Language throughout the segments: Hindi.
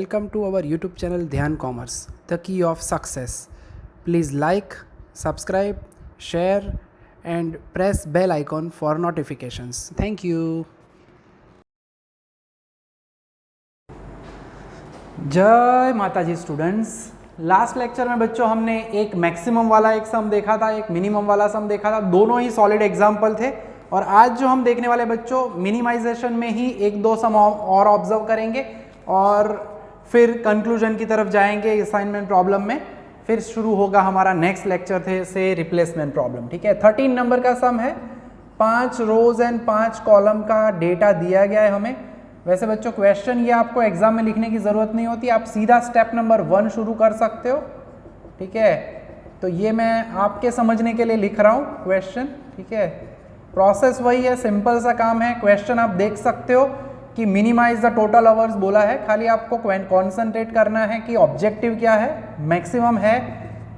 Welcome to our YouTube channel Dhyan Commerce, the key of success. Please like, subscribe, share and press bell icon for notifications. Thank you. जय माता जी स्टूडेंट्स। लास्ट लेक्चर में बच्चों हमने एक मैक्सिमम वाला एक सम देखा था, एक मिनिमम वाला सम देखा था। दोनों ही सॉलिड एग्जाम्पल थे और आज जो हम देखने वाले बच्चों मिनिमाइजेशन में ही एक दो सम और ऑब्जर्व करेंगे और फिर कंक्लूजन की तरफ जाएंगे असाइनमेंट प्रॉब्लम में। फिर शुरू होगा हमारा नेक्स्ट लेक्चर थे से रिप्लेसमेंट प्रॉब्लम। ठीक है, 13 नंबर का सम है। 5 रोज एंड 5 कॉलम का डेटा दिया गया है हमें। वैसे बच्चों क्वेश्चन ये आपको एग्जाम में लिखने की ज़रूरत नहीं होती, आप सीधा स्टेप नंबर 1 शुरू कर सकते हो। ठीक है, तो ये मैं आपके समझने के लिए लिख रहा हूँ क्वेश्चन। ठीक है, प्रोसेस वही है, सिंपल सा काम है। क्वेश्चन आप देख सकते हो कि मिनिमाइज द टोटल आवर्स बोला है, खाली आपको कॉन्सेंट्रेट करना है कि ऑब्जेक्टिव क्या है। मैक्सिमम है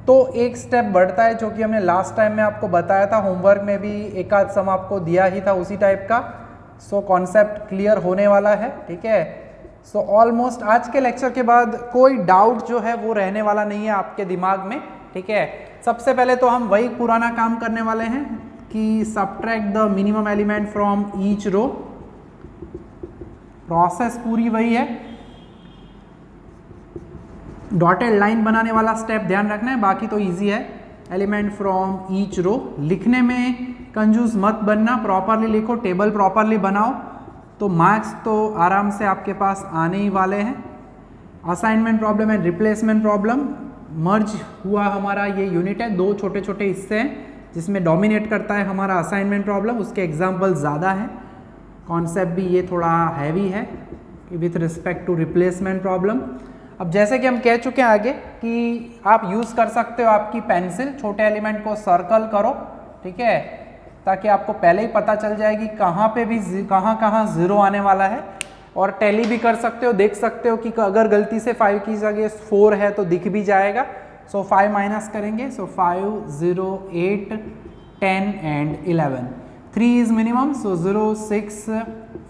तो एक स्टेप बढ़ता है, जो कि हमने लास्ट टाइम में आपको बताया था, होमवर्क में भी एक आध सम आपको दिया ही था उसी टाइप का। सो कॉन्सेप्ट क्लियर होने वाला है। ठीक है, सो ऑलमोस्ट आज के लेक्चर के बाद कोई डाउट जो है वो रहने वाला नहीं है आपके दिमाग में। ठीक है, सबसे पहले तो हम वही पुराना काम करने वाले हैं कि subtract the minimum element from each row. Process पूरी वही है, डॉटेड लाइन बनाने वाला स्टेप ध्यान रखना है, बाकी तो इजी है। एलिमेंट फ्रॉम ईच रो, लिखने में कंजूस मत बनना, प्रॉपरली लिखो, टेबल प्रॉपरली बनाओ तो मार्क्स तो आराम से आपके पास आने ही वाले हैं। Assignment problem and replacement problem merge हुआ हमारा ये यूनिट है, 2 छोटे छोटे हिस्से हैं जिसमें डोमिनेट करता है हमारा असाइनमेंट प्रॉब्लम। उसके एग्जाम्पल ज़्यादा हैं, कॉन्सेप्ट भी ये थोड़ा हैवी है with respect to replacement problem. अब जैसे कि हम कह चुके हैं आगे कि आप यूज़ कर सकते हो आपकी पेंसिल, छोटे एलिमेंट को सर्कल करो। ठीक है, ताकि आपको पहले ही पता चल जाएगी कहाँ पे भी कहाँ जीरो आने वाला है। और टैली भी कर सकते हो, देख सकते हो कि अगर गलती से 5 की जगह 4 है तो दिख भी जाएगा। सो 5 माइनस करेंगे, सो 5, 0, 8, 10 and 11। 3 is minimum, so 0, 6,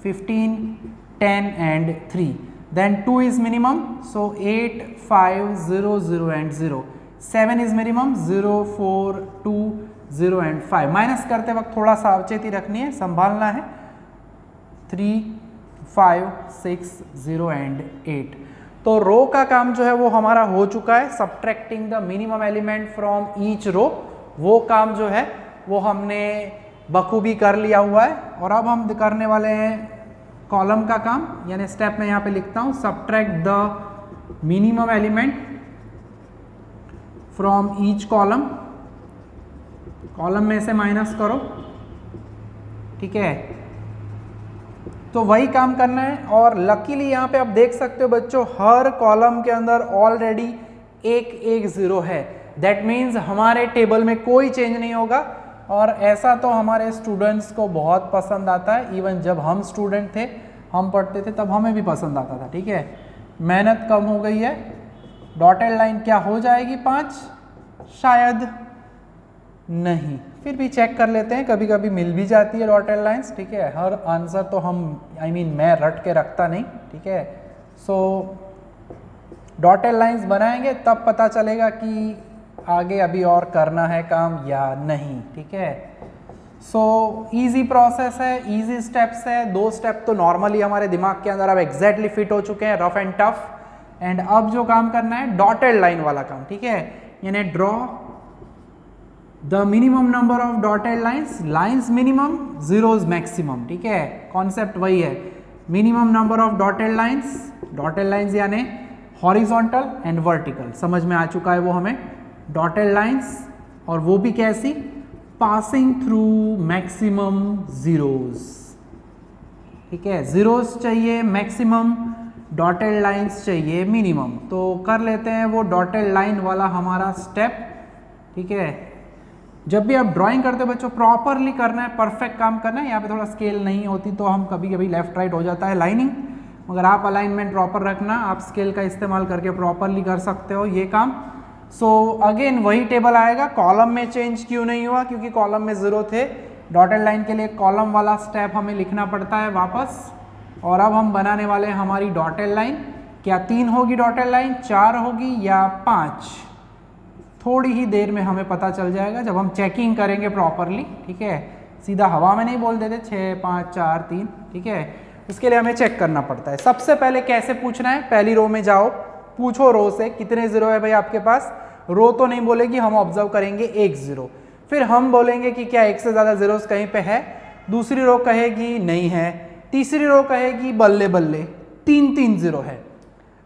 15, 10 and 3. Then 2 is minimum, so 8, 5, 0, 0 and 0. 7 is minimum, 0, 4, 2, 0 and 5. Minus करते वक्त थोड़ा सावचेती रखनी है, संभालना है। 3, 5, 6, 0 and 8। तो रो का काम जो है वो हमारा हो चुका है, subtracting the minimum element from each row. वो काम जो है वो हमने बखूबी कर लिया हुआ है। और अब हम करने वाले हैं कॉलम का काम, यानी स्टेप में यहाँ पे लिखता हूँ subtract the minimum element from each column. Column में से माइनस करो। ठीक है, तो वही काम करना है। और लकीली यहाँ पे आप देख सकते हो बच्चों, हर कॉलम के अंदर ऑलरेडी एक जीरो है। दैट मीन्स हमारे टेबल में कोई चेंज नहीं होगा। और ऐसा तो हमारे स्टूडेंट्स को बहुत पसंद आता है। इवन जब हम स्टूडेंट थे, हम पढ़ते थे, तब हमें भी पसंद आता था। ठीक है, मेहनत कम हो गई है। डॉटेड लाइन क्या हो जाएगी 5? शायद नहीं, फिर भी चेक कर लेते हैं, कभी कभी मिल भी जाती है डॉटेड लाइन्स। ठीक है, हर आंसर तो हम मैं रट के रखता नहीं। ठीक है, सो डॉटेड लाइन्स बनाएंगे तब पता चलेगा कि आगे अभी और करना है काम या नहीं। ठीक है, सो इजी प्रोसेस है, इजी स्टेप्स है। 2 स्टेप तो नॉर्मली हमारे दिमाग के अंदर अब एग्जैक्टली फिट हो चुके हैं, रफ एंड टफ। एंड अब जो काम करना है डॉटेड लाइन वाला काम। ठीक है, यानी draw the minimum number of dotted lines, lines minimum, zeros maximum. ठीक है, कॉन्सेप्ट वही है, minimum number of dotted lines. Dotted lines यानी हॉरिजॉन्टल एंड वर्टिकल, समझ में आ चुका है वो हमें। डॉटेड लाइन्स, और वो भी कैसी? Passing through maximum zeros. ठीक है, जीरोज चाहिए मैक्सिमम, डॉटेड लाइन्स चाहिए मिनिमम। तो कर लेते हैं वो डॉटेड लाइन वाला हमारा स्टेप। ठीक है, जब भी आप ड्राइंग करते हो बच्चों प्रॉपरली करना है, परफेक्ट काम करना है। यहाँ पे थोड़ा स्केल नहीं होती तो हम कभी कभी लेफ्ट राइट हो जाता है लाइनिंग, मगर आप अलाइनमेंट प्रॉपर रखना, आप स्केल का इस्तेमाल करके प्रॉपरली कर सकते हो ये काम। सो अगेन वही टेबल आएगा। कॉलम में चेंज क्यों नहीं हुआ? क्योंकि कॉलम में 0 थे। डॉटेड लाइन के लिए कॉलम वाला स्टेप हमें लिखना पड़ता है वापस। और अब हम बनाने वाले हैं हमारी डॉटेड लाइन। क्या 3 होगी डॉटेड लाइन, 4 होगी या 5? थोड़ी ही देर में हमें पता चल जाएगा जब हम चेकिंग करेंगे प्रॉपरली, ठीक है। सीधा हवा में नहीं बोल देते 6 5 4 3, ठीक है। उसके लिए हमें चेक करना पड़ता है। सबसे पहले कैसे पूछना है, पहली रो में जाओ, पूछो रो से कितने जीरो है भाई आपके पास। रो तो नहीं बोलेगी, हम ऑब्जर्व करेंगे 1 0, फिर हम बोलेंगे कि क्या एक से ज़्यादा जीरोस कहीं पे है। दूसरी रो कहेगी नहीं है, तीसरी रो कहेगी बल्ले बल्ले 3 3 जीरो है।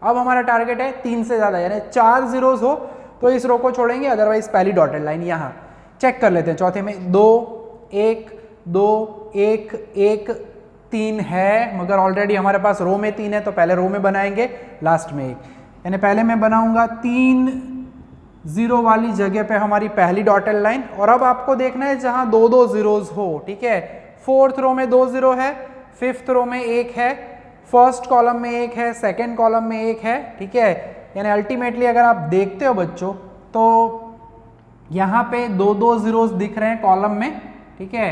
अब हमारा टारगेट है 3 से ज़्यादा, यानी 4 जीरोस हो तो इस रो को छोड़ेंगे, अदरवाइज पहली डॉटेड लाइन यहाँ चेक कर लेते हैं। चौथे में 2 1 2 1 1 3 है, मगर ऑलरेडी हमारे पास रो में 3 है तो पहले रो में बनाएंगे, लास्ट में 1, यानी पहले मैं बनाऊंगा 3 0 वाली जगह पे हमारी पहली डॉटेड लाइन। और अब आपको देखना है जहां 2 2 जीरोस हो, ठीक है। 4th रो में 2 0 है, 5th रो में 1 है, फर्स्ट कॉलम में 1 है, सेकेंड कॉलम में 1 है, ठीक है। यानी अल्टीमेटली अगर आप देखते हो बच्चों तो यहाँ पे 2 2 जीरोस दिख रहे हैं कॉलम में, ठीक है।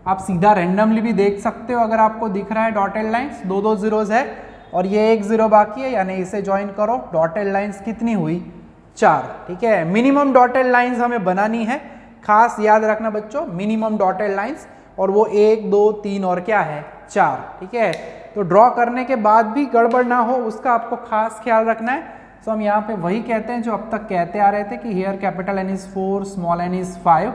आप सीधा रैंडमली भी देख सकते हो, अगर आपको दिख रहा है डॉटेड लाइंस 2 2 जीरोस है और ये 1 0 बाकी है, यानी इसे ज्वाइन करो। डॉटेड लाइंस कितनी हुई, 4, ठीक है। मिनिमम डॉटेड लाइंस हमें बनानी है, खास याद रखना बच्चों, मिनिमम डॉटेड लाइंस, और वो 1 2 3 और क्या है 4, ठीक है। तो ड्रॉ करने के बाद भी गड़बड़ ना हो उसका आपको खास ख्याल रखना है। सो हम यहाँ पे वही कहते हैं जो अब तक कहते आ रहे थे कि here capital N is 4, small n is 5,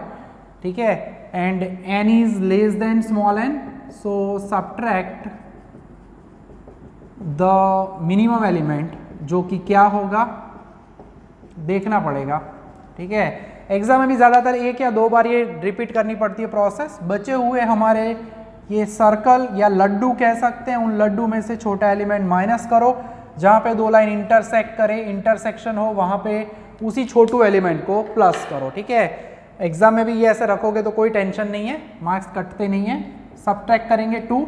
ठीक है, and n is less than small n, so subtract the minimum element, जो कि क्या होगा देखना पड़ेगा, ठीक है। एग्जाम में भी ज़्यादातर 1 या 2 बार ये रिपीट करनी पड़ती है प्रोसेस। बचे हुए हमारे ये सर्कल या लड्डू कह सकते हैं, उन लड्डू में से छोटा एलिमेंट माइनस करो, जहाँ पे 2 लाइन इंटरसेक्ट करे, इंटरसेक्शन हो, वहाँ पे उसी छोटू एलिमेंट को प्लस करो, ठीक है। एग्जाम में भी ये ऐसे रखोगे तो कोई टेंशन नहीं है, मार्क्स कटते नहीं है। सब्ट्रैक्ट करेंगे 2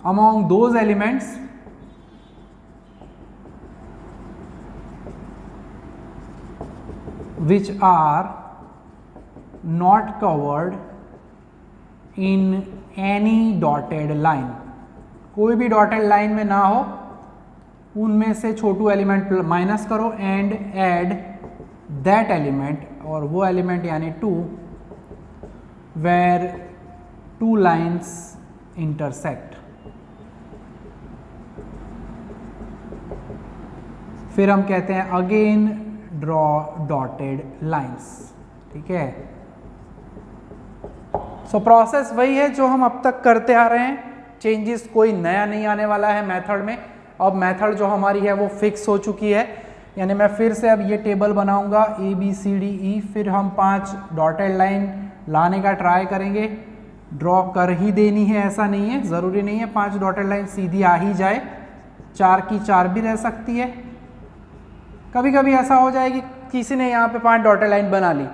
among those elements which are not covered in any dotted line, कोई भी डॉटेड लाइन में ना हो, उनमें से छोटू एलिमेंट माइनस करो एंड ऐड दैट एलिमेंट, और वो एलिमेंट यानी 2 वेयर 2 लाइन्स इंटरसेक्ट। फिर हम कहते हैं अगेन ड्रॉ डॉटेड लाइंस, ठीक है। सो प्रोसेस वही है जो हम अब तक करते आ रहे हैं, चेंजेस कोई नया नहीं आने वाला है मेथड में। अब मेथड जो हमारी है वो फिक्स हो चुकी है, यानी मैं फिर से अब ये टेबल बनाऊंगा ABCDE, फिर हम 5 डॉटेड लाइन लाने का ट्राई करेंगे। ड्रॉ कर ही देनी है ऐसा नहीं है, ज़रूरी नहीं है 5 डॉटेड लाइन सीधी आ ही जाए, 4 की 4 भी रह सकती है। कभी कभी ऐसा हो जाए कि किसी ने यहाँ पे 5 डॉटेड लाइन बना ली,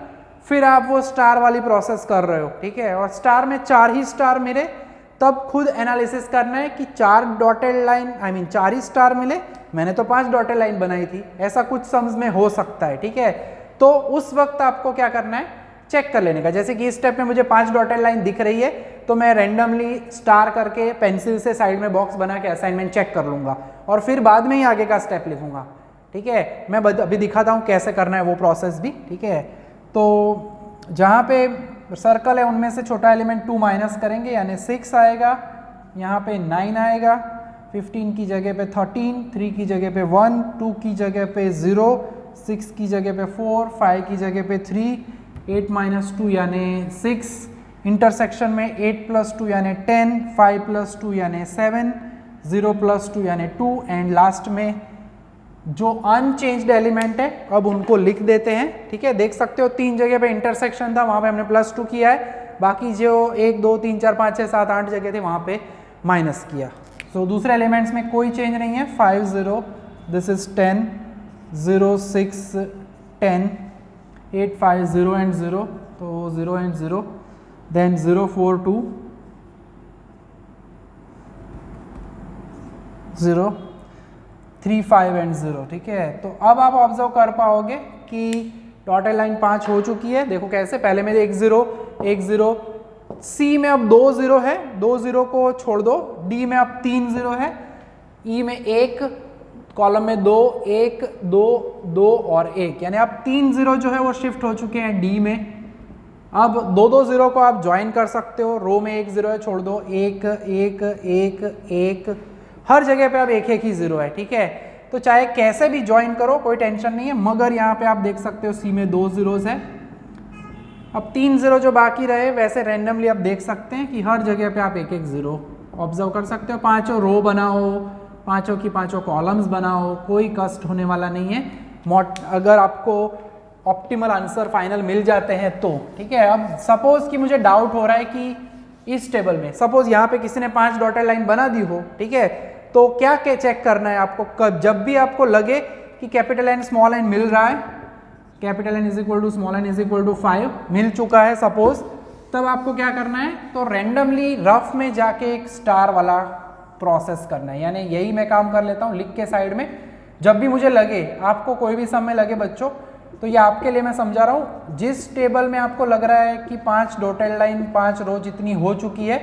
फिर आप वो स्टार वाली प्रोसेस कर रहे हो, ठीक है, और स्टार में 4 ही स्टार मिले, तब खुद एनालिसिस करना है कि 4 डॉटेड लाइन 4 ही स्टार मिले, मैंने तो 5 डॉटेड लाइन बनाई थी, ऐसा कुछ सम्स में हो सकता है, ठीक है। तो उस वक्त आपको क्या करना है, चेक कर लेने का। जैसे कि इस स्टेप में मुझे 5 डॉटेड लाइन दिख रही है तो मैं रैंडमली स्टार करके पेंसिल से साइड में बॉक्स बना के असाइनमेंट चेक कर लूंगा और फिर बाद में ही आगे का स्टेप लिखूंगा, ठीक है। मैं अभी दिखाता हूँ कैसे करना है वो प्रोसेस भी, ठीक है। तो जहाँ पे सर्कल है उनमें से छोटा एलिमेंट 2 माइनस करेंगे, यानी 6 आएगा, यहाँ पे 9 आएगा, 15 की जगह पे 13, 3 की जगह पे 1, 2 की जगह पे 0, 6 की जगह पे 4, 5 की जगह पे 3, 8 माइनस 2 यानी 6, इंटरसेक्शन में 8 प्लस 2 यानी 10, 5 प्लस 2 यानी 7, 0 प्लस 2 यानी 2, एंड लास्ट में जो अनचेंज्ड एलिमेंट है अब उनको लिख देते हैं, ठीक है। देख सकते हो 3 जगह पे इंटरसेक्शन था, वहां पे हमने +2 किया है, बाकी जो 1 2 3 4 5 6 7 8 जगह थे वहां पे माइनस किया। सो दूसरे एलिमेंट्स में कोई चेंज नहीं है, 5 0, दिस इज 10, 0 6 10, 8 5 0 एंड 0, तो 0 एंड 0, देन 0 4 2 0 3 5 एंड 0, ठीक है। तो अब आप ऑब्जर्व कर पाओगे कि डॉटेड लाइन 5 हो चुकी है। देखो कैसे, पहले में 1 0 1 0, सी में अब 2 0 है, 2 0 को छोड़ दो, डी में अब 3 0 है, ई में 1, कॉलम में 2, 1, 2, 2 और 1, यानी अब 3 0 जो है वो शिफ्ट हो चुके हैं डी में। अब 2 0 को आप ज्वाइन कर सकते हो, रो में 1 0 है, छोड़ दो, 1 1 1 1, हर जगह पे अब 1 1 ही 0 है, ठीक है। तो चाहे कैसे भी ज्वाइन करो कोई टेंशन नहीं है, मगर यहाँ पे आप देख सकते हो सी में 2 0 है। अब 3 0 जो बाकी रहे वैसे रैंडमली आप देख सकते हैं कि हर जगह पे आप 1 1 0 ऑब्जर्व कर सकते हो। पांचों रो बनाओ, पांचों की पांचों कॉलम्स बनाओ, कोई कष्ट होने वाला नहीं है। अगर आपको ऑप्टिमल आंसर फाइनल मिल जाते हैं तो, ठीक है। अब सपोज कि मुझे डाउट हो रहा है कि इस टेबल में सपोज यहाँ पे किसी ने 5 डॉटेड लाइन बना दी हो, ठीक है, तो क्या चेक करना है आपको, जब भी आपको लगे कि कैपिटल एन स्मॉल एन मिल रहा है, capital N is equal to small N is equal to 5 मिल चुका है सपोज, तब आपको क्या करना है, तो रैंडमली रफ में जाके एक स्टार वाला प्रोसेस करना है। यानी यही मैं काम कर लेता हूँ लिख के साइड में, जब भी मुझे लगे, आपको कोई भी समय लगे बच्चों, तो ये आपके लिए मैं समझा रहा हूँ, जिस टेबल में आपको लग रहा है कि 5 डॉटेड लाइन 5 रो जितनी हो चुकी है,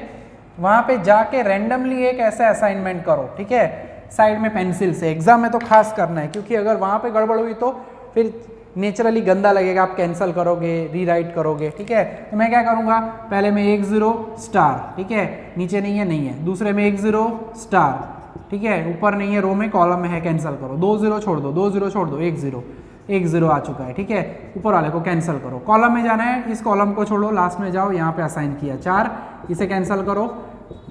वहाँ पे जाके रैंडमली एक ऐसा असाइनमेंट करो, ठीक है, साइड में पेंसिल से। एग्जाम में तो खास करना है, क्योंकि अगर वहाँ पे गड़बड़ हुई तो फिर नेचुरली गंदा लगेगा, आप कैंसिल करोगे, रीराइट करोगे, ठीक है। तो मैं क्या करूँगा, पहले में 1 0 स्टार, ठीक है, नीचे नहीं है, नहीं है, दूसरे में 1 0 स्टार, ठीक है, ऊपर नहीं है, रो में कॉलम में है, कैंसिल करो, 2 0 छोड़ दो, 2 0 छोड़ दो, 1 0 1 0 आ चुका है, ठीक है, ऊपर वाले को कैंसिल करो, कॉलम में जाना है, इस कॉलम को छोड़ो, लास्ट में जाओ, यहाँ पे असाइन किया 4, इसे कैंसिल करो।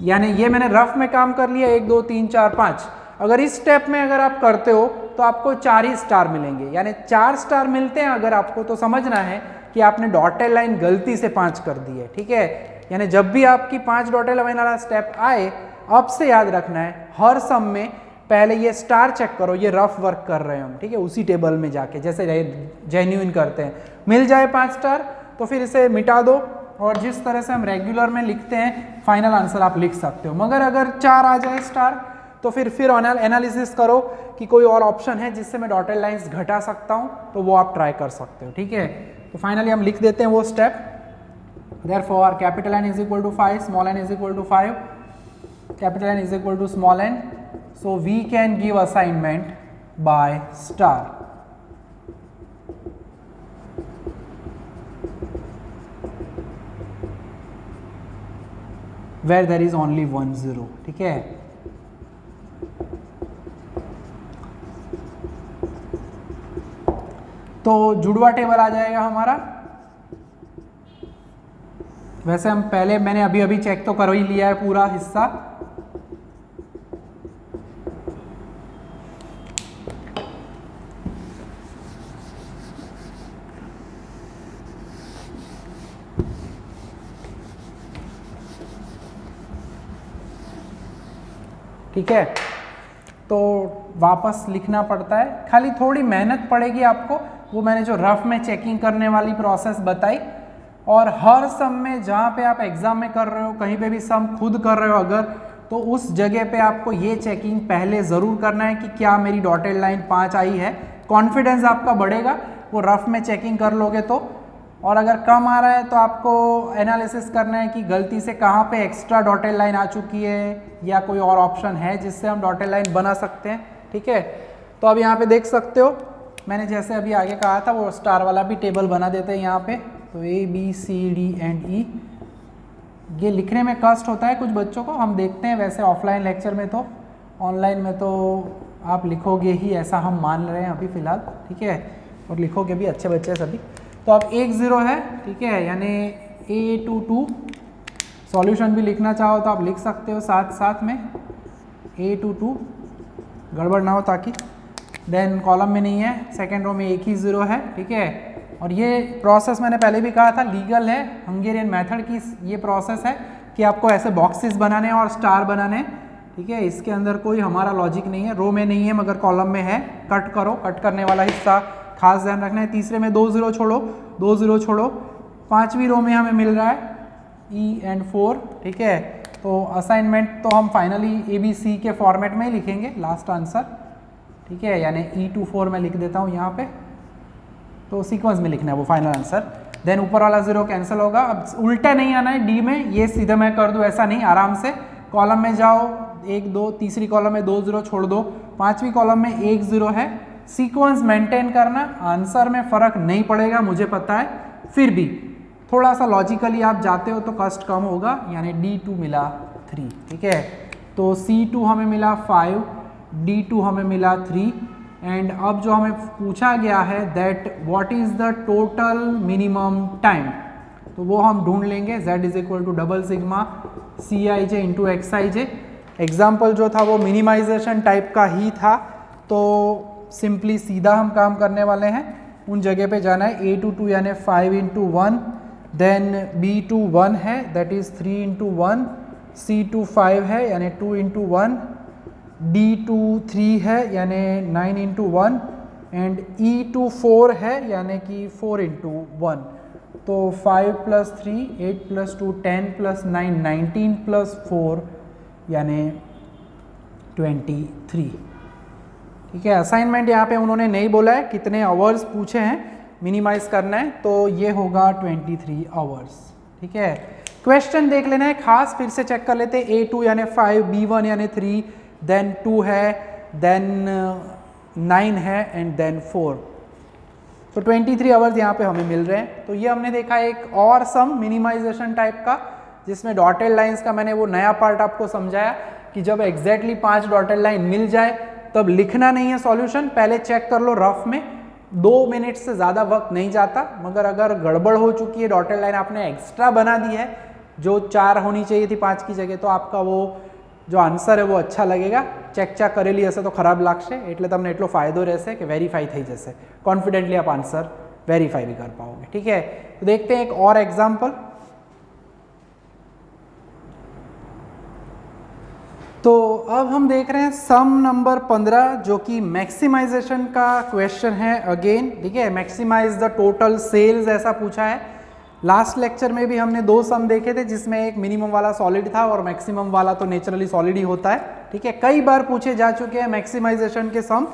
यानी ये मैंने रफ में काम कर लिया, 1 2 3 4 5। अगर इस स्टेप में अगर आप करते हो तो आपको 4 ही स्टार मिलेंगे, यानी 4 स्टार मिलते हैं अगर आपको, तो समझना है कि आपने डॉटेड लाइन गलती से 5 कर दी है, ठीक है। यानी जब भी आपकी 5 डॉटेड लाइन वाला स्टेप आए, अब से याद रखना है, हर सम में पहले ये स्टार चेक करो, ये रफ वर्क कर रहे हैं हम, ठीक है, उसी टेबल में जाके, जैसे जेन्युइन करते हैं, मिल जाए 5 स्टार तो फिर इसे मिटा दो, और जिस तरह से हम रेगुलर में लिखते हैं फाइनल आंसर आप लिख सकते हो। मगर अगर 4 आ जाए स्टार तो फिर एनालिसिस करो कि कोई और ऑप्शन है जिससे मैं डॉटेड लाइंस घटा सकता हूं, तो वो आप ट्राई कर सकते हो, ठीक है। तो फाइनली हम लिख देते हैं वो step, therefore capital N is equal to 5, small N is equal to 5, capital N is equal to small N, so we can give assignment by star. where there is only 1 0, ठीक है। तो जुड़वा टेबल आ जाएगा हमारा। वैसे हम पहले, मैंने अभी चेक तो कर ही लिया है पूरा हिस्सा, ठीक है। तो वापस लिखना पड़ता है, खाली थोड़ी मेहनत पड़ेगी आपको, वो मैंने जो रफ में चेकिंग करने वाली प्रोसेस बताई। और हर सम में जहाँ पे आप एग्जाम में कर रहे हो, कहीं पे भी सम खुद कर रहे हो अगर, तो उस जगह पे आपको ये चेकिंग पहले ज़रूर करना है कि क्या मेरी डॉटेड लाइन 5 आई है। कॉन्फिडेंस आपका बढ़ेगा वो रफ में चेकिंग कर लोगे तो। और अगर कम आ रहा है तो आपको एनालिसिस करना है कि गलती से कहाँ पे एक्स्ट्रा डॉटेड लाइन आ चुकी है, या कोई और ऑप्शन है जिससे हम डॉटेड लाइन बना सकते हैं, ठीक है। तो अब यहाँ पे देख सकते हो, मैंने जैसे अभी आगे कहा था वो स्टार वाला भी टेबल बना देते हैं यहाँ पे। तो ABCDE, ये लिखने में कष्ट होता है कुछ बच्चों को, हम देखते हैं। वैसे ऑफलाइन लेक्चर में तो, ऑनलाइन में तो आप लिखोगे ही, ऐसा हम मान रहे हैं अभी फ़िलहाल, ठीक है, और लिखोगे भी, अच्छे बच्चे सभी। तो अब 1 0 है, ठीक है, यानी A22। सॉल्यूशन भी लिखना चाहो तो आप लिख सकते हो साथ साथ में, A22 गड़बड़ ना हो ताकि। देन कॉलम में नहीं है, सेकेंड रो में 1 ही 0 है, ठीक है। और ये प्रोसेस मैंने पहले भी कहा था लीगल है, हंगेरियन मेथड की ये प्रोसेस है कि आपको ऐसे बॉक्सेस बनाने हैं और स्टार बनाने हैं, ठीक है। इसके अंदर कोई हमारा लॉजिक नहीं है, रो में नहीं है मगर कॉलम में है। कट करो, कट करने वाला हिस्सा खास ध्यान रखना है। तीसरे में 2 0 छोड़ो, 2 0 छोड़ो। पांचवी रो में हमें मिल रहा है E and 4, ठीक है। तो असाइनमेंट तो हम फाइनली ABC के फॉर्मेट में ही लिखेंगे, लास्ट आंसर, ठीक है, यानी E24 में लिख देता हूँ यहाँ पे। तो सीक्वेंस में लिखना है वो फाइनल आंसर। देन ऊपर वाला 0 कैंसिल होगा। अब उल्टा नहीं आना है D में, ये सीधा मैं कर दूँ ऐसा नहीं, आराम से कॉलम में जाओ, 1 2, तीसरी कॉलम में 2 0 छोड़ दो, पांचवी कॉलम में 1 0 है। सीक्वेंस मेंटेन करना, आंसर में फर्क नहीं पड़ेगा मुझे पता है, फिर भी थोड़ा सा लॉजिकली आप जाते हो तो कष्ट कम होगा, यानी D2 मिला 3, ठीक है। तो C2 हमें मिला 5, D2 हमें मिला 3 एंड अब जो हमें पूछा गया है that what is the total minimum time, तो वो हम ढूंढ लेंगे। Z is equal to double sigma Cij into Xij। Example जो था वो मिनिमाइजेशन टाइप का ही था, तो सिंपली सीधा हम काम करने वाले हैं, उन जगह पे जाना है। A2 2 यानी 5 इंटू 1, देन B2 1 है दैट इज 3 इंटू 1, C2 5 है यानी 2 इंटू 1, D2 3 है यानी 9 इंटू 1 एंड E2 4 है यानी कि 4 इंटू 1। तो 5 प्लस 3 8 प्लस 2 10 प्लस 9 19 प्लस 4 यानी 23, ठीक है। असाइनमेंट यहाँ पे उन्होंने नहीं बोला है कितने आवर्स पूछे हैं, मिनिमाइज करना है, तो ये होगा 23 आवर्स, ठीक है। क्वेश्चन देख लेना है खास, फिर से चेक कर लेते हैं। A2 यानी 5, B1 यानी 3, देन 2 है, देन 9 है एंड देन 4, तो 23 आवर्स यहाँ पे हमें मिल रहे हैं। तो ये हमने देखा एक और सम मिनिमाइजेशन टाइप का, जिसमें डॉटेड लाइंस का मैंने वो नया पार्ट आपको समझाया कि जब एग्जैक्टली 5 डॉटेड लाइन मिल जाए तब लिखना नहीं है सॉल्यूशन, पहले चेक कर लो रफ में, 2 मिनट से ज़्यादा वक्त नहीं जाता। मगर अगर गड़बड़ हो चुकी है, डॉटेड लाइन आपने एक्स्ट्रा बना दी है जो 4 होनी चाहिए थी 5 की जगह, तो आपका वो जो आंसर है वो अच्छा लगेगा। चेक करेली हશે તો ખરાબ લાગશે, એટલે તમને એટલો ફાયદો રહેશે કે વેરીફાઈ થઈ જશે, कॉन्फिडेंटली आप आंसर वेरीफाई भी कर पाओगे, ठीक है। तो देखते हैं एक और एग्जाम्पल। तो अब हम देख रहे हैं सम नंबर 15 जो कि मैक्सिमाइजेशन का क्वेश्चन है अगेन, ठीक है। मैक्सिमाइज द टोटल सेल्स ऐसा पूछा है। लास्ट लेक्चर में भी हमने 2 सम देखे थे, जिसमें एक मिनिमम वाला सॉलिड था और मैक्सिमम वाला तो नेचुरली सॉलिड ही होता है, ठीक है। कई बार पूछे जा चुके हैं मैक्सिमाइजेशन के सम,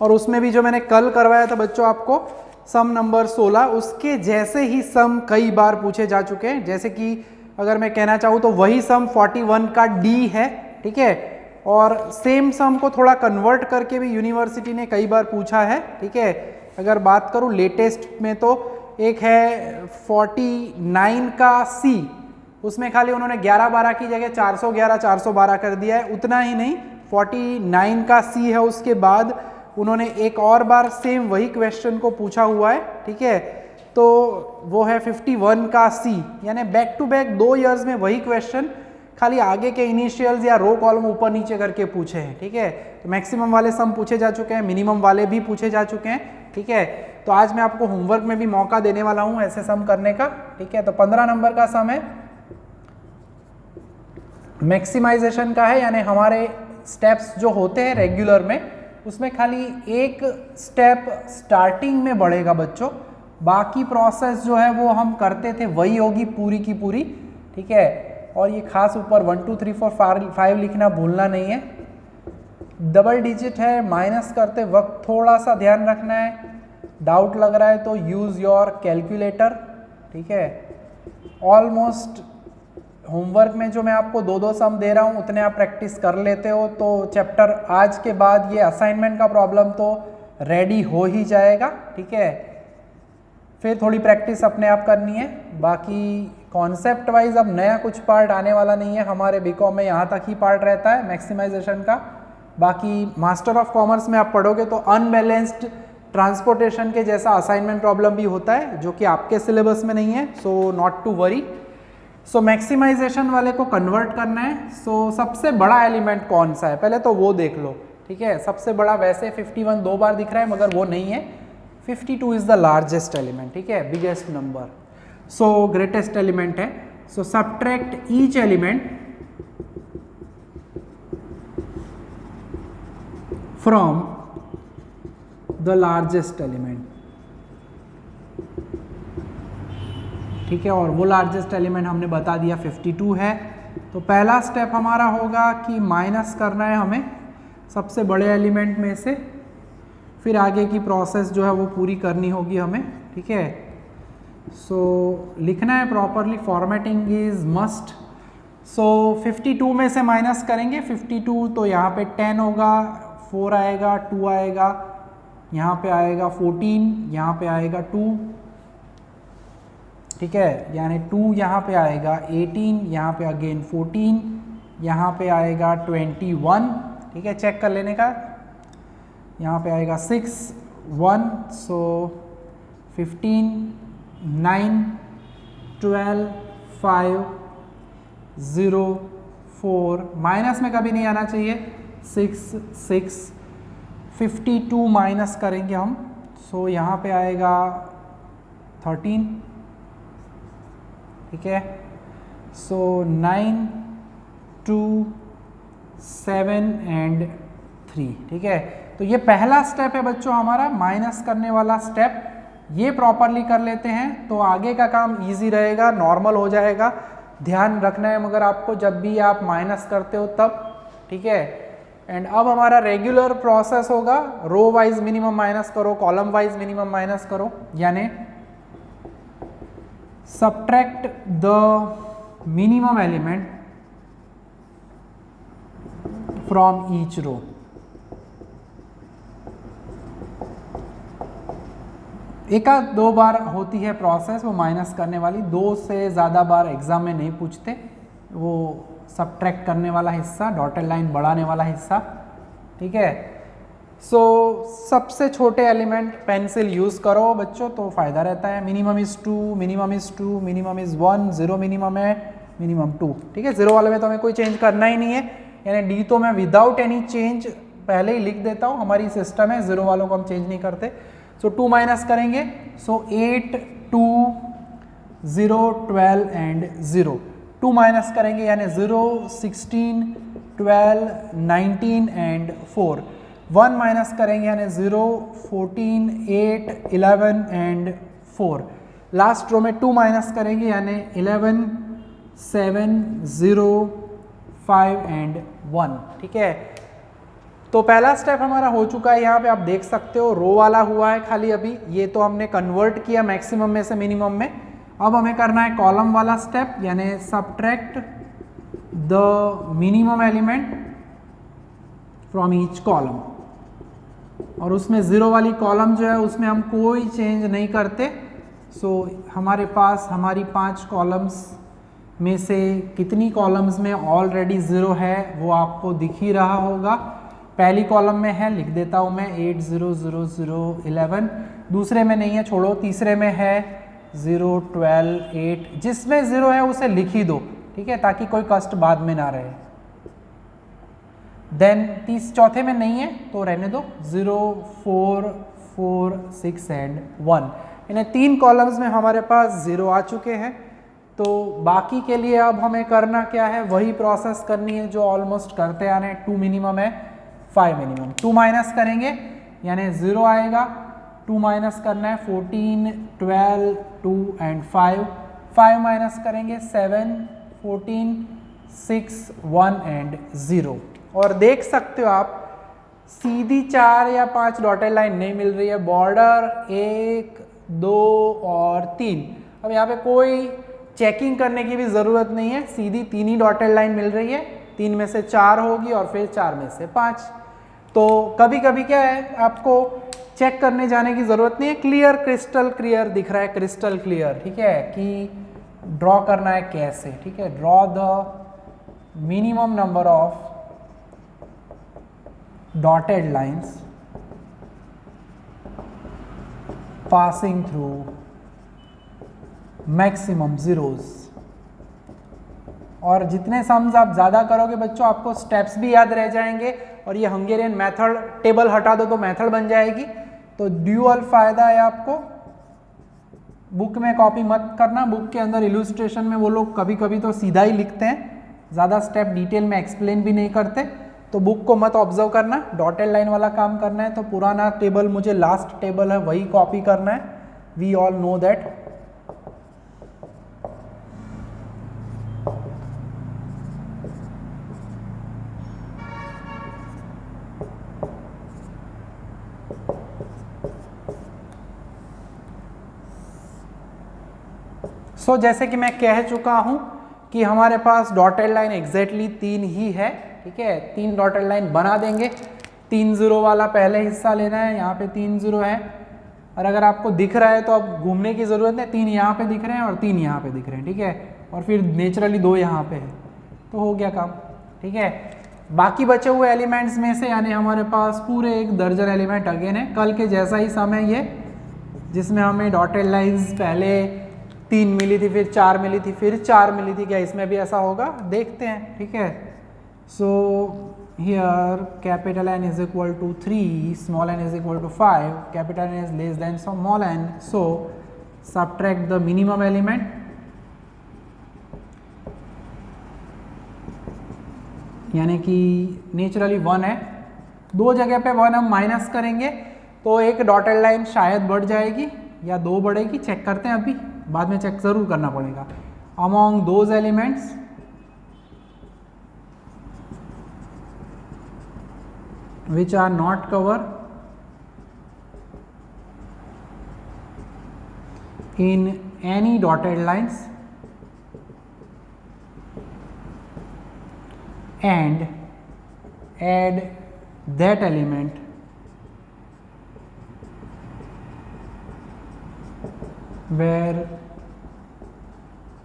और उसमें भी जो मैंने कल करवाया था बच्चों आपको सम नंबर 16, उसके जैसे ही सम कई बार पूछे जा चुके हैं। जैसे कि अगर मैं कहना चाहूँ तो वही सम 41 का D है, ठीक है, और सेम सम को थोड़ा कन्वर्ट करके भी यूनिवर्सिटी ने कई बार पूछा है, ठीक है। अगर बात करूँ लेटेस्ट में तो एक है 49 का C, उसमें खाली उन्होंने 11-12 की जगह 411 412 कर दिया है। उतना ही नहीं, 49 का C है, उसके बाद उन्होंने एक और बार सेम वही क्वेश्चन को पूछा हुआ है, ठीक है। तो वो है 51 का C, यानी बैक टू बैक 2 ईयर्स में वही क्वेश्चन, खाली आगे के इनिशियल्स या रो कॉलम ऊपर नीचे करके पूछे हैं, ठीक है। तो मैक्सिमम वाले सम पूछे जा चुके हैं, मिनिमम वाले भी पूछे जा चुके हैं, ठीक है। तो आज मैं आपको होमवर्क में भी मौका देने वाला हूं ऐसे सम करने का, ठीक है। तो 15 नंबर का सम है, मैक्सिमाइजेशन का है, यानी हमारे स्टेप्स जो होते हैं रेगुलर में उसमें खाली एक स्टेप स्टार्टिंग में बढ़ेगा बच्चों, बाकी प्रोसेस जो है वो हम करते थे वही होगी पूरी की पूरी, ठीक है। और ये खास ऊपर 1 2 3 4 5 लिखना भूलना नहीं है। डबल डिजिट है, माइनस करते वक्त थोड़ा सा ध्यान रखना है, डाउट लग रहा है तो यूज़ योर कैलकुलेटर, ठीक है। ऑलमोस्ट होमवर्क में जो मैं आपको 2-2 सम दे रहा हूँ उतने आप प्रैक्टिस कर लेते हो, तो चैप्टर आज के बाद ये असाइनमेंट का प्रॉब्लम तो रेडी हो ही जाएगा, ठीक है। फिर थोड़ी प्रैक्टिस अपने आप करनी है, बाकी कॉन्सेप्ट वाइज अब नया कुछ पार्ट आने वाला नहीं है हमारे बीकॉम में, यहाँ तक ही पार्ट रहता है मैक्सिमाइजेशन का। बाकी मास्टर ऑफ कॉमर्स में आप पढ़ोगे तो अनबैलेंस्ड ट्रांसपोर्टेशन के जैसा असाइनमेंट प्रॉब्लम भी होता है जो कि आपके सिलेबस में नहीं है, so not to worry. So maximization वाले को कन्वर्ट करना है। सो सबसे बड़ा एलिमेंट कौन सा है पहले तो वो देख लो, ठीक है। सबसे बड़ा वैसे 51 2 बार दिख रहा है मगर वो नहीं है, 52 इज द लार्जेस्ट एलिमेंट, ठीक है, biggest number, so greatest element है। So subtract each element from the largest element, ठीक है। और वो लार्जेस्ट एलिमेंट हमने बता दिया 52 है। तो पहला स्टेप हमारा होगा कि माइनस करना है हमें सबसे बड़े एलिमेंट में से, फिर आगे की प्रोसेस जो है वो पूरी करनी होगी हमें, ठीक है। सो लिखना है प्रॉपरली, फॉर्मेटिंग इज मस्ट। सो 52 में से माइनस करेंगे 52, तो यहाँ पे 10 होगा, 4 आएगा, 2 आएगा, यहाँ पे आएगा 14, यहाँ पे आएगा 2, ठीक है, यानी 2 यहाँ पे आएगा 18, यहाँ पे अगेन 14, यहाँ पे आएगा 21, ठीक है, चेक कर लेने का, यहाँ पे आएगा 6, 1, सो 15, 9, 12, 5, 0, 4, माइनस में कभी नहीं आना चाहिए, 6, 6, 52 माइनस करेंगे हम, सो यहाँ पे आएगा 13, ठीक है, सो 9, 2, 7 एंड 3, ठीक है। तो ये पहला स्टेप है बच्चों हमारा माइनस करने वाला स्टेप, ये प्रॉपरली कर लेते हैं तो आगे का काम इजी रहेगा, नॉर्मल हो जाएगा। ध्यान रखना है मगर आपको जब भी आप माइनस करते हो तब, ठीक है। एंड अब हमारा रेगुलर प्रोसेस होगा, रो वाइज मिनिमम माइनस करो, कॉलम वाइज मिनिमम माइनस करो, यानी subtract the minimum element from each row. एक आध दो बार होती है प्रोसेस वो माइनस करने वाली, 2 से ज़्यादा बार एग्जाम में नहीं पूछते, वो सब्ट्रैक्ट करने वाला हिस्सा, डॉटेड लाइन बढ़ाने वाला हिस्सा, ठीक है। सो सबसे छोटे एलिमेंट पेंसिल यूज़ करो बच्चों तो फ़ायदा रहता है। Minimum is 2, minimum is 2, minimum is 1, 0 minimum है, मिनिमम 2, ठीक है। 0 वाले में तो हमें कोई चेंज करना ही नहीं है, यानी डी तो मैं विदाउट एनी चेंज पहले ही लिख देता हूँ, हमारी सिस्टम है, 0 वालों को हम चेंज नहीं करते। सो 2 माइनस करेंगे, सो 8, 2, 0, 12 एंड 0, 2 माइनस करेंगे यानी 0, 16, 12, 19 एंड 4, 1 माइनस करेंगे यानी 0, 14, 8, 11 एंड 4, लास्ट रो में 2 माइनस करेंगे यानी 11, 7, 0, 5 एंड 1, ठीक है। तो पहला स्टेप हमारा हो चुका है, यहाँ पे आप देख सकते हो रो वाला हुआ है खाली अभी, ये तो हमने कन्वर्ट किया मैक्सिमम में से मिनिमम में। अब हमें करना है कॉलम वाला स्टेप, यानी subtract the minimum element from each column, और उसमें 0 वाली कॉलम जो है उसमें हम कोई चेंज नहीं करते। सो हमारे पास हमारी 5 कॉलम्स में से कितनी कॉलम्स में ऑलरेडी 0 है वो आपको दिख ही रहा होगा। पहली कॉलम में है, लिख देता हूँ मैं 8, 0, 0, 0, 11, दूसरे में नहीं है छोड़ो, तीसरे में है 0, 12, 8, जिसमें 0 है उसे लिख ही दो, ठीक है, ताकि कोई कष्ट बाद में ना रहे। देन चौथे में नहीं है तो रहने दो, 0, 4, 4, 6 एंड 1, इन्हें 3 कॉलम्स में हमारे पास 0 आ चुके हैं। तो बाकी के लिए अब हमें करना क्या है, वही प्रोसेस करनी है जो ऑलमोस्ट करते आ रहे हैं। 2 मिनिमम है, 5 मिनिमम, 2 माइनस करेंगे यानी 0 आएगा, 2 माइनस करना है 14, 12, 2 एंड 5, 5 माइनस करेंगे 7, 14, 6, 1 एंड 0। और देख सकते हो आप सीधी 4 या 5 डॉटेड लाइन नहीं मिल रही है, बॉर्डर 1, 2 और 3। अब यहाँ पे कोई चेकिंग करने की भी ज़रूरत नहीं है, सीधी 3 ही डॉटेड लाइन मिल रही है, 3 में से 4 होगी और फिर 4 में से 5। तो कभी कभी क्या है आपको चेक करने जाने की ज़रूरत नहीं है, क्लियर क्रिस्टल क्लियर दिख रहा है, क्रिस्टल क्लियर, ठीक है, कि ड्रॉ करना है कैसे, ठीक है। Draw the minimum number of dotted lines passing through maximum zeros. और जितने सम्स आप ज़्यादा करोगे बच्चों आपको स्टेप्स भी याद रह जाएंगे, और ये हंगेरियन मेथड, टेबल हटा दो तो मेथड बन जाएगी। तो ड्यूअल फ़ायदा है आपको, बुक में कॉपी मत करना, बुक के अंदर इलुस्ट्रेशन में वो लोग कभी कभी तो सीधा ही लिखते हैं, ज़्यादा स्टेप डिटेल में एक्सप्लेन भी नहीं करते, तो बुक को मत ऑब्जर्व करना, डॉटेड लाइन वाला काम करना है। तो पुराना टेबल मुझे लास्ट टेबल है वही कॉपी करना है, वी ऑल नो दैट। जैसे कि मैं कह चुका हूं कि हमारे पास डॉटेड लाइन एग्जैक्टली 3 ही है, ठीक है। 3 डॉटेड लाइन बना देंगे। 3 0 वाला पहले हिस्सा लेना है, यहाँ पे 3 0 है, और अगर आपको दिख रहा है तो अब घूमने की ज़रूरत नहीं, 3 यहाँ पे दिख रहे हैं और 3 यहाँ पे दिख रहे हैं, ठीक है, और फिर नेचुरली 2 यहाँ पे है, तो हो गया काम, ठीक है। बाकी बचे हुए एलिमेंट्स में से यानी हमारे पास पूरे 1 दर्जन एलिमेंट अगेन है, कल के जैसा ही समय ये, जिसमें हमें डॉटेड लाइंस पहले 3 मिली थी, फिर 4 मिली थी, फिर 4 मिली थी, क्या इसमें भी ऐसा होगा, देखते हैं, ठीक है। So here capital N is equal to 3, small n is equal to 5, capital N is less than small n, so subtract the minimum element, यानी कि नेचुरली 1 है, 2 जगह पे 1 हम माइनस करेंगे तो एक डॉटेड लाइन शायद बढ़ जाएगी या 2 बढ़ेगी, चेक करते हैं, अभी बाद में चेक जरूर करना पड़ेगा। Among those elements which are not covered in any dotted lines and add that element where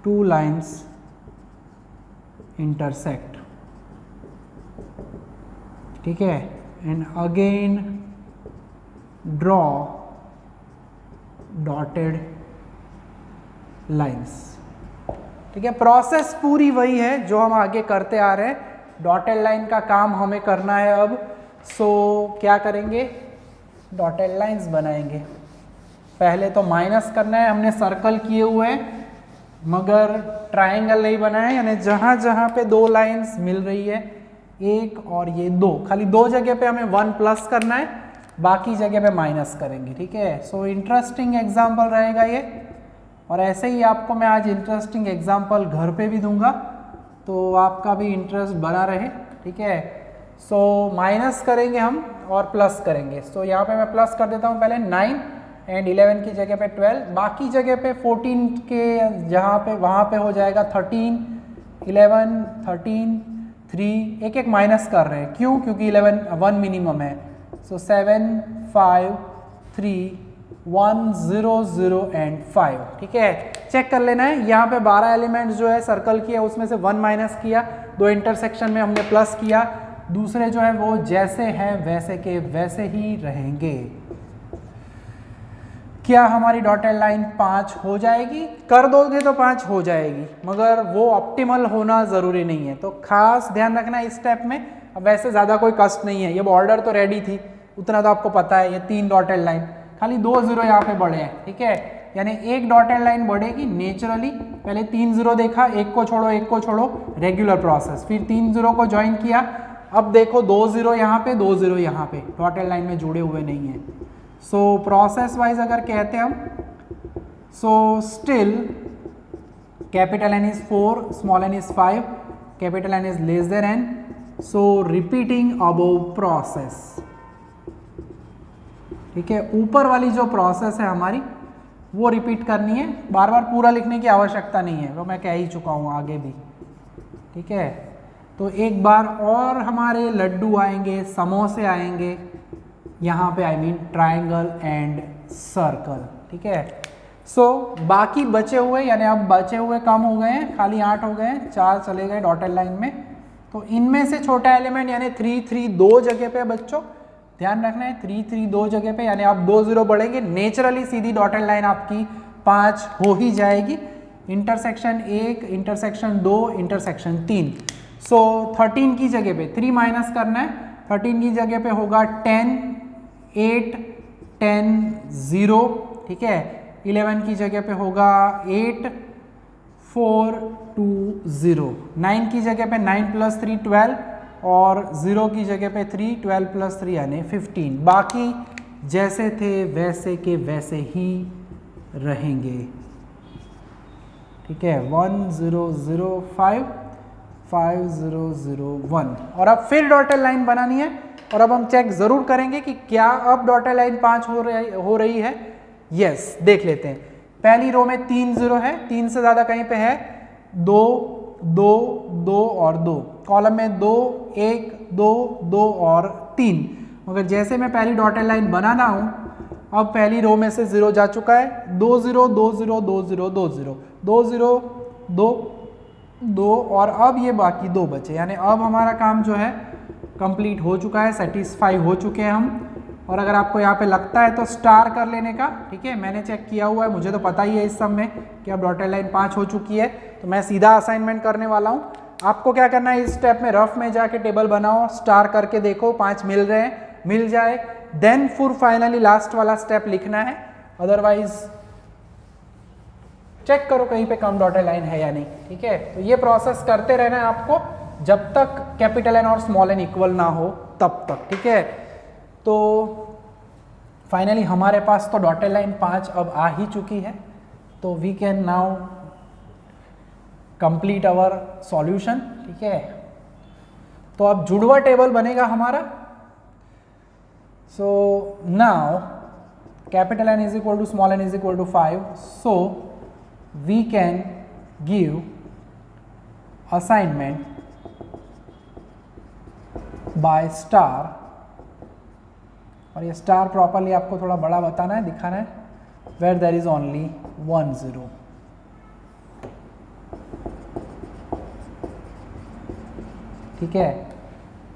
2 lines intersect, ठीक है, and again draw dotted lines, ठीक है। प्रोसेस पूरी वही है जो हम आगे करते आ रहे हैं, डॉटेड लाइन का काम हमें करना है अब। सो क्या करेंगे, डॉटेड लाइंस बनाएंगे। पहले तो माइनस करना है, हमने सर्कल किए हुए हैं मगर ट्रायंगल नहीं बनाया, यानी जहाँ जहाँ पे 2 लाइंस मिल रही है, 1 और ये 2, खाली 2 जगह पे हमें 1 प्लस करना है, बाकी जगह पे माइनस करेंगे, ठीक है। सो इंटरेस्टिंग एग्जाम्पल रहेगा ये, और ऐसे ही आपको मैं आज इंटरेस्टिंग एग्जाम्पल घर पे भी दूंगा तो आपका भी इंटरेस्ट बना रहे, ठीक है। सो माइनस करेंगे हम और प्लस करेंगे। सो यहाँ पे मैं प्लस कर देता हूँ पहले 9 एंड 11 की जगह पे 12, बाकी जगह पे 14 के जहाँ पे वहाँ पे हो जाएगा 13, 11, 13, 3, एक एक माइनस कर रहे हैं, क्यों, क्योंकि 1 मिनिमम है। सो 7, 5, 3, 1, 0, 0 एंड 5, ठीक है। चेक कर लेना है, यहाँ पे 12 एलिमेंट्स जो है सर्कल किया, उसमें से 1 माइनस किया, 2 इंटरसेक्शन में हमने प्लस किया, दूसरे जो है वो जैसे हैं वैसे के वैसे ही रहेंगे। क्या हमारी डॉटेड लाइन 5 हो जाएगी? कर दोगे तो 5 हो जाएगी, मगर वो ऑप्टिमल होना ज़रूरी नहीं है, तो खास ध्यान रखना इस स्टेप में। अब वैसे ज़्यादा कोई कष्ट नहीं है, ये बॉर्डर तो रेडी थी, उतना तो आपको पता है, ये 3 डॉटेड लाइन, खाली 2 0 यहाँ पे बढ़े हैं, ठीक है, यानी एक डॉटेड लाइन बढ़ेगी नेचुरली। पहले 3 0 देखा, एक को छोड़ो एक को छोड़ो, रेगुलर प्रोसेस, फिर 3 0 को ज्वाइन किया, अब देखो 2 0 यहाँ पे, 2 0 यहाँ पे, डॉटेड लाइन में जुड़े हुए नहीं है। सो प्रोसेस वाइज अगर कहते हैं हम, so still capital N is 4, small n is 5, capital N is less then n, so repeating above process, ठीक है। ऊपर वाली जो प्रोसेस है हमारी वो रिपीट करनी है, बार बार पूरा लिखने की आवश्यकता नहीं है, वो मैं कह ही चुका हूँ आगे भी, ठीक है। तो एक बार और हमारे लड्डू आएंगे, समोसे आएंगे यहाँ पे, I mean triangle and circle, ठीक है। सो बाकी बचे हुए, यानी अब बचे हुए कम हो गए हैं, खाली 8 हो गए हैं, 4 चले गए डॉटेड लाइन में, तो इनमें से छोटा एलिमेंट यानी 3 3 2 जगह पे बच्चों ध्यान रखना है, 3 3 2 जगह पे, यानी आप 2 0 बढ़ेंगे, नेचुरली सीधी डॉटेड लाइन आपकी 5 हो ही जाएगी। इंटरसेक्शन 1, इंटरसेक्शन 2, इंटरसेक्शन 3, सो 13 की जगह पे 3 माइनस करना है, 13 की जगह पे होगा 10, 8, 10, 0, ठीक है। 11 की जगह पे होगा 8, 4, 2, 0, 9 की जगह पे 9 + 3 12, और 0 की जगह पे 3, 12 + 3 यानी 15, बाकी जैसे थे वैसे के वैसे ही रहेंगे, ठीक है। 1 0 0 5, 5 0 0 1, और अब फिर डॉटेड लाइन बनानी है, और अब हम चेक जरूर करेंगे कि क्या अब डॉटेड लाइन 5 हो रही है। यस, देख लेते हैं। पहली रो में 3 0 है, 3 से ज़्यादा कहीं पे है, 2 2 2 और 2, कॉलम में 2 1 2 2 और 3। मगर जैसे मैं पहली डॉटेड लाइन बनाना हूँ, अब पहली रो में से 0 जा चुका है, 2 0 2 0 2 0 2 0 2 0 2 2 और अब ये बाकी 2 बचे, यानी अब हमारा काम जो है कंप्लीट हो चुका है, सेटिस्फाई हो चुके हैं हम। और अगर आपको यहाँ पे लगता है तो स्टार कर लेने का, ठीक है, मैंने चेक किया हुआ है, मुझे तो पता ही है इस सब में कि अब डॉटेड लाइन 5 हो चुकी है, तो मैं सीधा असाइनमेंट करने वाला हूँ। आपको क्या करना है, इस स्टेप में रफ में जाके टेबल बनाओ, स्टार करके देखो 5 मिल रहे हैं, मिल जाए देन फिर फाइनली लास्ट वाला स्टेप लिखना है, अदरवाइज चेक करो कहीं पे कम डॉटेड लाइन है या नहीं, ठीक है। तो ये प्रोसेस करते रहना है आपको जब तक कैपिटल एन और स्मॉल एन इक्वल ना हो तब तक, ठीक है। तो फाइनली हमारे पास तो डॉटेड लाइन 5 अब आ ही चुकी है, तो we can now complete our solution, ठीक है। तो अब जुड़वा टेबल बनेगा हमारा। So now capital N is equal to small N is equal to 5, so we can give assignment by star, और ये स्टार प्रॉपरली आपको थोड़ा बड़ा बताना है, दिखाना है, वेयर देयर इज ओनली 1 0, ठीक है।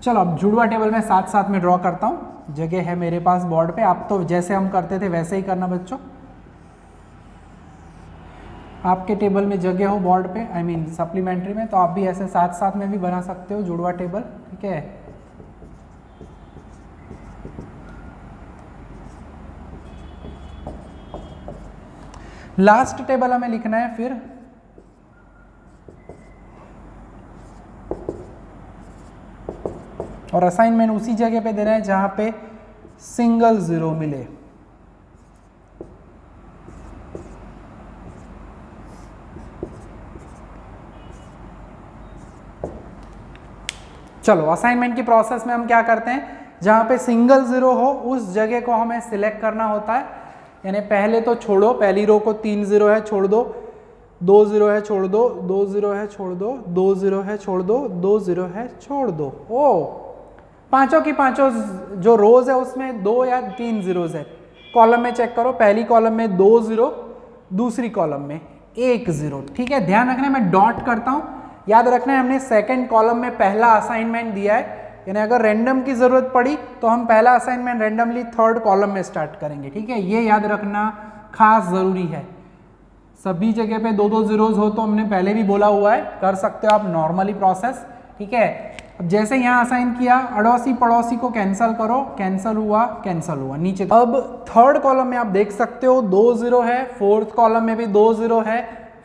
चलो अब जुड़वा टेबल में साथ साथ में ड्रॉ करता हूँ, जगह है मेरे पास बोर्ड पे, आप तो जैसे हम करते थे वैसे ही करना बच्चों। आपके टेबल में जगह हो बोर्ड पे, आई मीन सप्लीमेंट्री में, तो आप भी ऐसे साथ साथ में भी बना सकते हो जुड़वा टेबल, ठीक है। लास्ट टेबल हमें लिखना है फिर, और असाइनमेंट उसी जगह पे देना है जहां पे सिंगल 0 मिले। चलो असाइनमेंट की प्रोसेस में हम क्या करते हैं, जहां पे सिंगल 0 हो उस जगह को हमें सिलेक्ट करना होता है, यानी पहले तो छोड़ो, पहली रो को 3 0 है छोड़ दो, 2 0 है छोड़ दो, 2 0 है छोड़ दो, 2 0 है छोड़ दो, 2 0 है छोड़ दो। ओ पांचों की पांचों जो रोज है उसमें 2 या 3 जीरोज है। कॉलम में चेक करो, पहली कॉलम में 2 0, दूसरी कॉलम में 1 0, ठीक है। ध्यान रखना है मैं डॉट करता हूं, याद रखना है हमने सेकंड कॉलम में पहला असाइनमेंट दिया है, यानी अगर रैंडम की जरूरत पड़ी तो हम पहला असाइनमेंट रैंडमली थर्ड कॉलम में स्टार्ट करेंगे, ठीक है। ये याद रखना खास जरूरी है, सभी जगह पे 2 2 जीरोज हो तो हमने पहले भी बोला हुआ है, कर सकते हो आप नॉर्मली प्रोसेस, ठीक है। अब जैसे यहाँ असाइन किया, अड़ोसी पड़ोसी को कैंसिल करो, कैंसिल हुआ नीचे। अब थर्ड कॉलम में आप देख सकते हो 2 0 है, फोर्थ कॉलम में भी 2 0 है,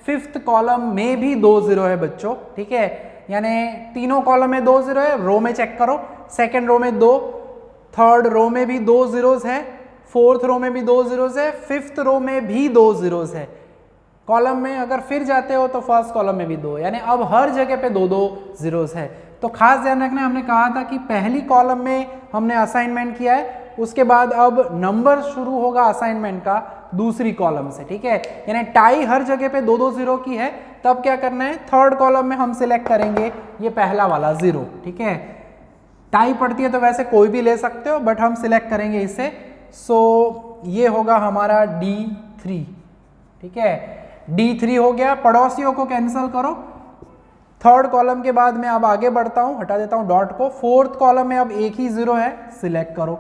फिफ्थ कॉलम में भी 2 0 है बच्चों, ठीक है। यानी तीनों कॉलम में 2 0 है, रो में चेक करो, सेकेंड रो में 2, थर्ड रो में भी 2 जीरोज है, फोर्थ रो में भी 2 जीरोज है, फिफ्थ रो में भी 2 जीरोज है। कॉलम में अगर फिर जाते हो तो फर्स्ट कॉलम में भी 2, यानी अब हर जगह पे 2 2 जीरोज है। तो खास ध्यान रखना, हमने कहा था कि पहली कॉलम में हमने असाइनमेंट किया है, उसके बाद अब नंबर शुरू होगा असाइनमेंट का दूसरी कॉलम से, ठीक है। यानी टाई हर जगह पे 2 2 0 की है, तब क्या करना है, थर्ड कॉलम में हम सिलेक्ट करेंगे ये पहला वाला 0, ठीक है। टाई पड़ती है तो वैसे कोई भी ले सकते हो, बट हम सिलेक्ट करेंगे इसे। सो ये होगा हमारा D3, ठीक है। D3 हो गया, पड़ोसियों को कैंसिल करो। थर्ड कॉलम के बाद मैं अब आगे बढ़ता हूं, हटा देता हूं डॉट को। फोर्थ कॉलम में अब एक ही 0 है, सिलेक्ट करो।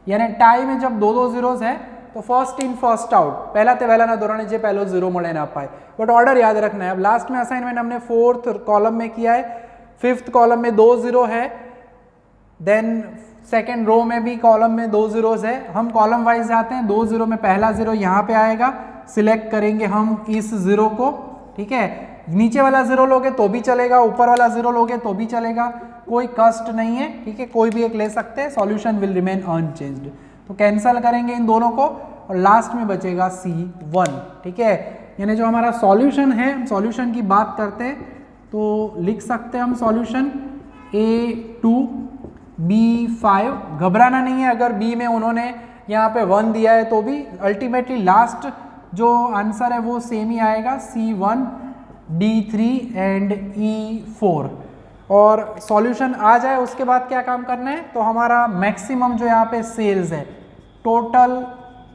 यानी टाई में जब 2 2 जीरोज है तो फर्स्ट इन फर्स्ट आउट, पहला ते पहला ना दोराने जे पहलो 0 મળે ना पाए, बट ऑर्डर याद रखना है। अब लास्ट में असाइनमेंट हमने फोर्थ कॉलम में किया है, फिफ्थ कॉलम में 2 0 है, देन सेकेंड रो में भी कॉलम में 2 जीरोज है। हम कॉलम वाइज जाते हैं, 2 0 में पहला 0 यहाँ पे आएगा, सिलेक्ट करेंगे हम इस 0 को, ठीक है। नीचे वाला 0 लोगे तो भी चलेगा, ऊपर वाला 0 लोगे तो भी चलेगा, कोई कष्ट नहीं है, ठीक है, कोई भी एक ले सकते हैं, सॉल्यूशन विल रिमेन अनचेंज्ड। तो कैंसिल करेंगे इन दोनों को और लास्ट में बचेगा C1, ठीक है। यानी जो हमारा सॉल्यूशन है, सॉल्यूशन की बात करते हैं तो लिख सकते हैं हम सॉल्यूशन A2 B5। घबराना नहीं है अगर B में उन्होंने यहाँ पे 1 दिया है तो भी, अल्टीमेटली लास्ट जो आंसर है वो सेम ही आएगा, C1 D3 एंड E4 और सॉल्यूशन आ जाए उसके बाद क्या काम करना है, तो हमारा मैक्सिमम जो यहाँ पे सेल्स है, टोटल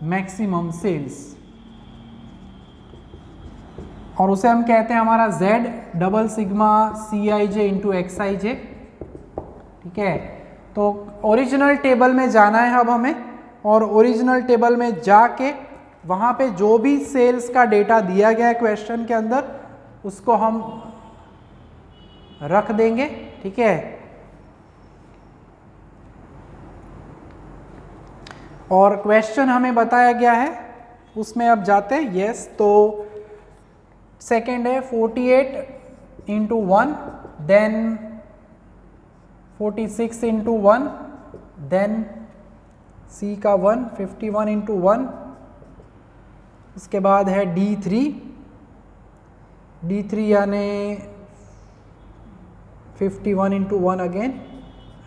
मैक्सिमम सेल्स, और उसे हम कहते हैं हमारा Z double sigma CIJ into XIJ। ठीक है, तो ओरिजिनल टेबल में जाना है अब हमें, और ओरिजिनल टेबल में जाके वहाँ पे जो भी सेल्स का डेटा दिया गया है क्वेश्चन के अंदर उसको हम रख देंगे। ठीक है, और क्वेश्चन हमें बताया गया है उसमें अब जाते हैं। यस, तो सेकेंड है 48 into 1, then 46 into 1, then C का 1, 51 इंटू 1, उसके बाद है D3 यानी 51 into 1 again,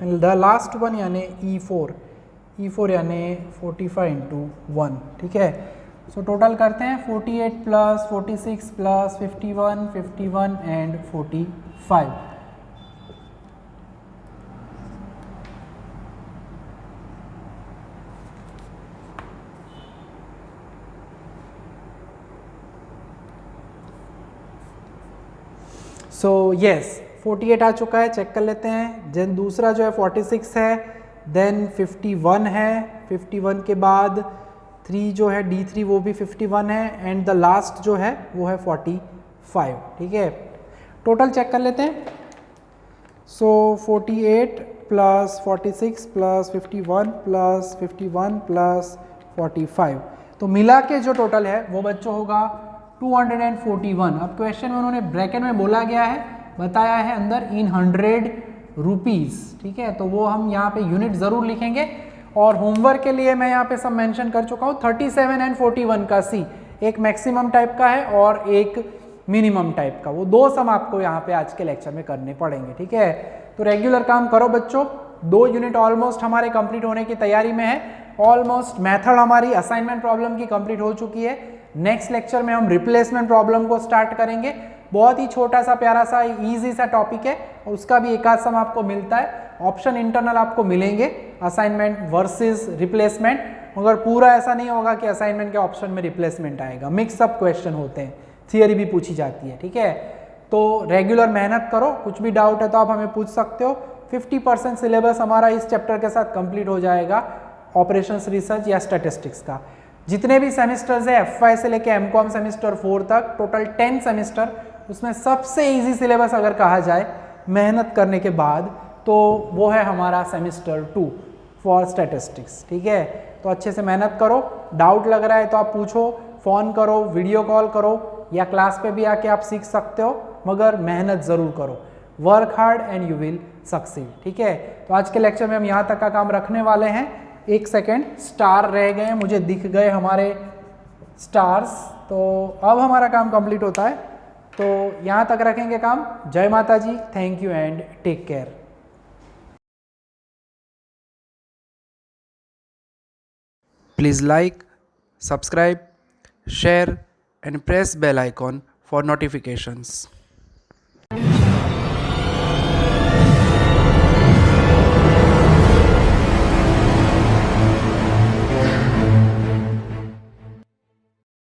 and the last one यानी E4 यानी 45 इंटू 1। ठीक है, सो टोटल करते हैं 48 plus 46 plus 51 and 45। So yes, 48 आ चुका है, चेक कर लेते हैं। देन दूसरा जो है 46 है, देन 51 है, 51 के बाद 3 जो है D3 वो भी 51 है, एंड द लास्ट जो है वो है 45। ठीक है, टोटल चेक कर लेते हैं। सो 48 प्लस 46 प्लस 51 प्लस 51 प्लस 45, तो मिला के जो टोटल है वो बच्चों होगा 241। अब क्वेश्चन में उन्होंने ब्रैकेट में बोला गया है, बताया है अंदर इन 100 रुपीज़। ठीक है, तो वो हम यहाँ पे यूनिट ज़रूर लिखेंगे, और होमवर्क के लिए मैं यहाँ पे सब मेंशन कर चुका हूँ। 37 एंड 41 का C एक मैक्सिमम टाइप का है और एक मिनिमम टाइप का, वो दो सम आपको यहाँ पे आज के लेक्चर में करने पड़ेंगे। ठीक है, तो रेगुलर काम करो बच्चों। 2 यूनिट ऑलमोस्ट हमारे कंप्लीट होने की तैयारी में है, ऑलमोस्ट मेथड हमारी असाइनमेंट प्रॉब्लम की कंप्लीट हो चुकी है। नेक्स्ट लेक्चर में हम रिप्लेसमेंट प्रॉब्लम को स्टार्ट करेंगे। बहुत ही छोटा सा प्यारा सा इजी सा टॉपिक है, और उसका भी एक आध सम आपको मिलता है। ऑप्शन इंटरनल आपको मिलेंगे, असाइनमेंट वर्सेस रिप्लेसमेंट, मगर पूरा ऐसा नहीं होगा कि असाइनमेंट के ऑप्शन में रिप्लेसमेंट आएगा। मिक्सअप क्वेश्चन होते हैं, थियरी भी पूछी जाती है। ठीक है, तो रेगुलर मेहनत करो, कुछ भी डाउट है तो आप हमें पूछ सकते हो। 50% सिलेबस हमारा इस चैप्टर के साथ कंप्लीट हो जाएगा, ऑपरेशंस रिसर्च या स्टैटिस्टिक्स का। जितने भी सेमेस्टर्स है FY से लेके MCOM सेमेस्टर 4 तक, टोटल 10 सेमेस्टर, उसमें सबसे इजी सिलेबस अगर कहा जाए मेहनत करने के बाद तो वो है हमारा सेमेस्टर 2 फॉर स्टैटिस्टिक्स। ठीक है, तो अच्छे से मेहनत करो। डाउट लग रहा है तो आप पूछो, फ़ोन करो, वीडियो कॉल करो, या क्लास पे भी आके आप सीख सकते हो, मगर मेहनत ज़रूर करो। Work hard and you will succeed. ठीक है, तो आज के लेक्चर में हम यहाँ तक का काम रखने वाले हैं। एक सेकेंड, स्टार रह गए, मुझे दिख गए हमारे स्टार्स, तो अब हमारा काम कंप्लीट होता है। तो यहाँ तक रखेंगे काम। जय माता जी, thank you and take care. Please like, subscribe, share and press bell icon for notifications.